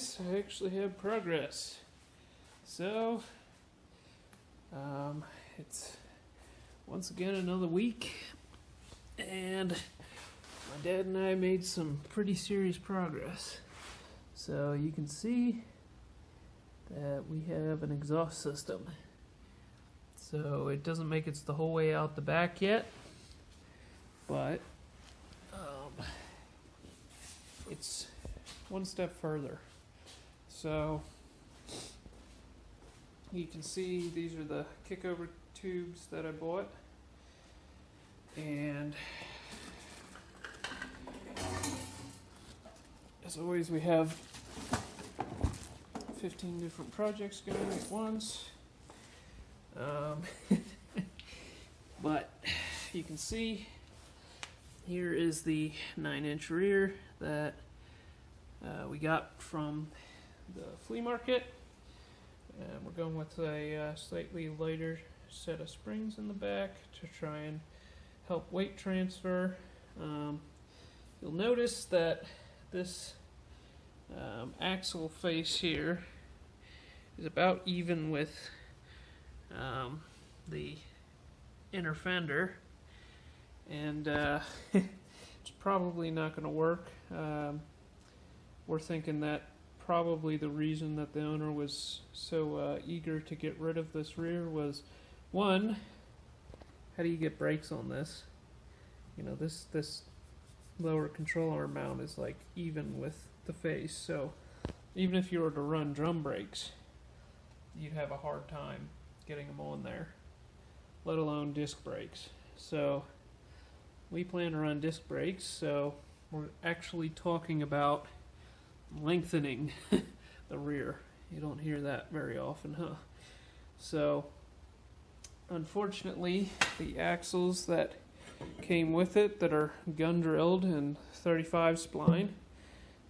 guys, I actually have progress. So, it's once again another week, and my dad and I made some pretty serious progress. So you can see that we have an exhaust system. So it doesn't make it the whole way out the back yet, but it's one step further. So you can see these are the kickover tubes that I bought, and as always we have 15 different projects going at once. But you can see here is the 9-inch rear that we got from the flea market, and we're going with a slightly lighter set of springs in the back to try and help weight transfer. You'll notice that this axle face here is about even with the inner fender, and it's probably not going to work. We're thinking that probably the reason that the owner was so eager to get rid of this rear was, one, how do you get brakes on this? You know, this lower control arm mount is like even with the face, so even if you were to run drum brakes, you'd have a hard time getting them on there, let alone disc brakes. So we plan to run disc brakes, so we're actually talking about lengthening the rear. You don't hear that very often, huh? So unfortunately, the axles that came with it that are gun drilled and 35 spline,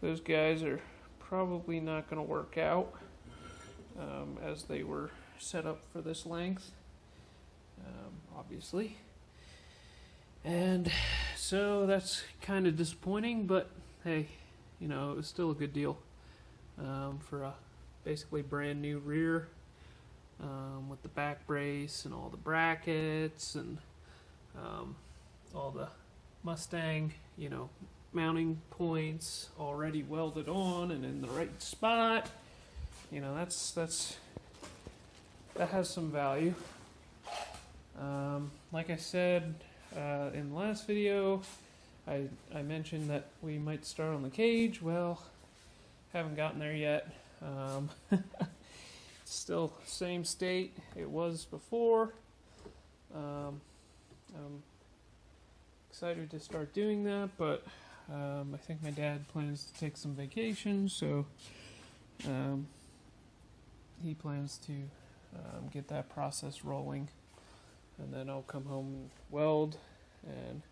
those guys are probably not going to work out as they were set up for this length, obviously. And so that's kind of disappointing, but hey, you know, it was still a good deal for a basically brand new rear with the back brace and all the brackets and all the Mustang, you know, mounting points already welded on and in the right spot. You know, that has some value. Like I said in the last video, I mentioned that we might start on the cage. Well, haven't gotten there yet. Still same state it was before. I'm excited to start doing that, but I think my dad plans to take some vacation, so he plans to get that process rolling, and then I'll come home and weld. And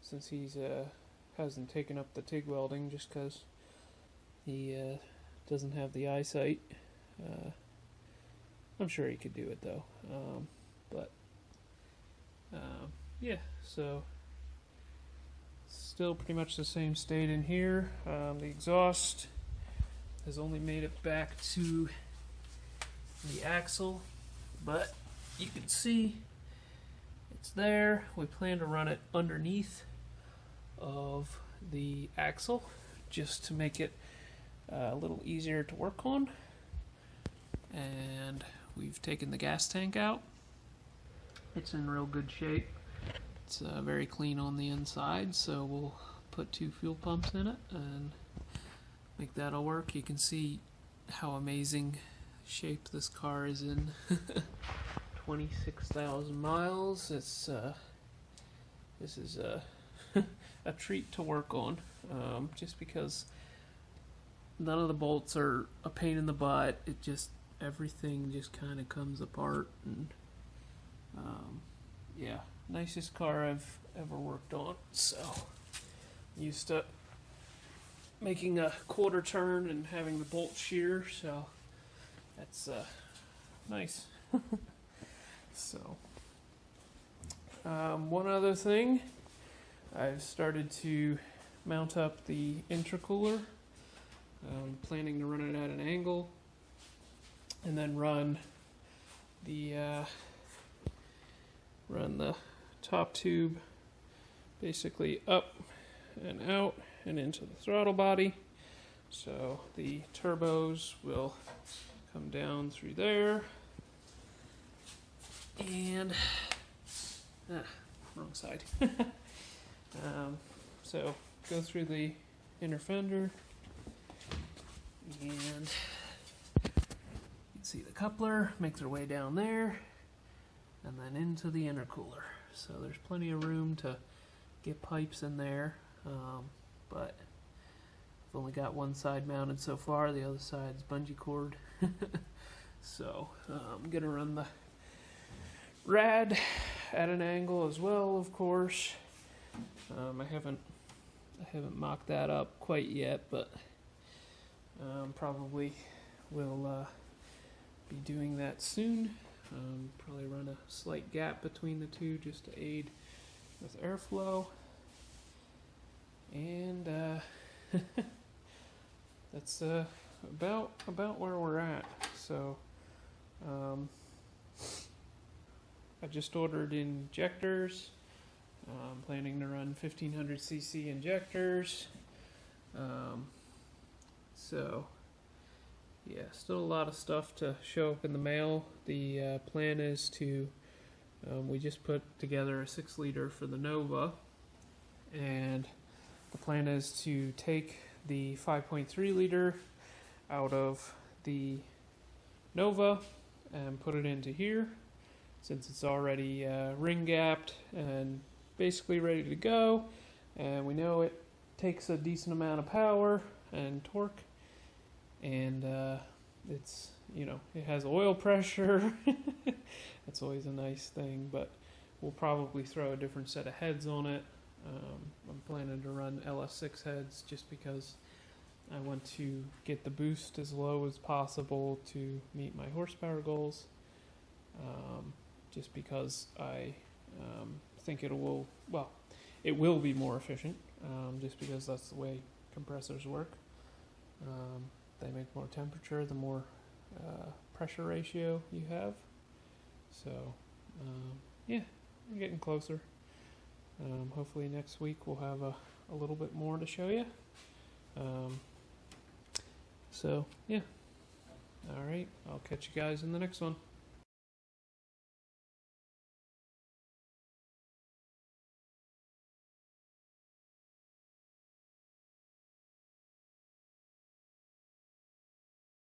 since he's hasn't taken up the TIG welding just because he doesn't have the eyesight, I'm sure he could do it though. Yeah, so still pretty much the same state in here. The exhaust has only made it back to the axle, but you can see it's there. We plan to run it underneath of the axle just to make it a little easier to work on. And we've taken the gas tank out. It's in real good shape. It's very clean on the inside, so we'll put 2 fuel pumps in it and make that all work. You can see how amazing shape this car is in. 26,000 miles. It's this is a treat to work on, just because none of the bolts are a pain in the butt. It just, everything just kind of comes apart, and yeah, nicest car I've ever worked on. So used to making a quarter turn and having the bolt shear, so that's nice. So one other thing, I've started to mount up the intercooler. Planning to run it at an angle, and then run the top tube basically up and out and into the throttle body. So the turbos will come down through there, and wrong side. So go through the inner fender, and you can see the coupler make their way down there, and then into the intercooler. So there's plenty of room to get pipes in there, but I've only got one side mounted so far. The other side's bungee cord. So I'm gonna run the rad at an angle as well, of course. I haven't mocked that up quite yet, but probably will be doing that soon. Probably run a slight gap between the two just to aid with airflow, and that's about where we're at. So I just ordered injectors. I'm planning to run 1500cc injectors. So yeah, still a lot of stuff to show up in the mail. The plan is to, we just put together a 6-liter for the Nova, and the plan is to take the 5.3 liter out of the Nova and put it into here, since it's already ring gapped and basically ready to go, and we know it takes a decent amount of power and torque, and it's, it has oil pressure. That's always a nice thing, but we'll probably throw a different set of heads on it. I'm planning to run LS6 heads just because I want to get the boost as low as possible to meet my horsepower goals, just because I think it will be more efficient, just because that's the way compressors work. They make more temperature the more pressure ratio you have. So yeah, we're getting closer. Hopefully next week we'll have a little bit more to show you. So yeah, all right, I'll catch you guys in the next one.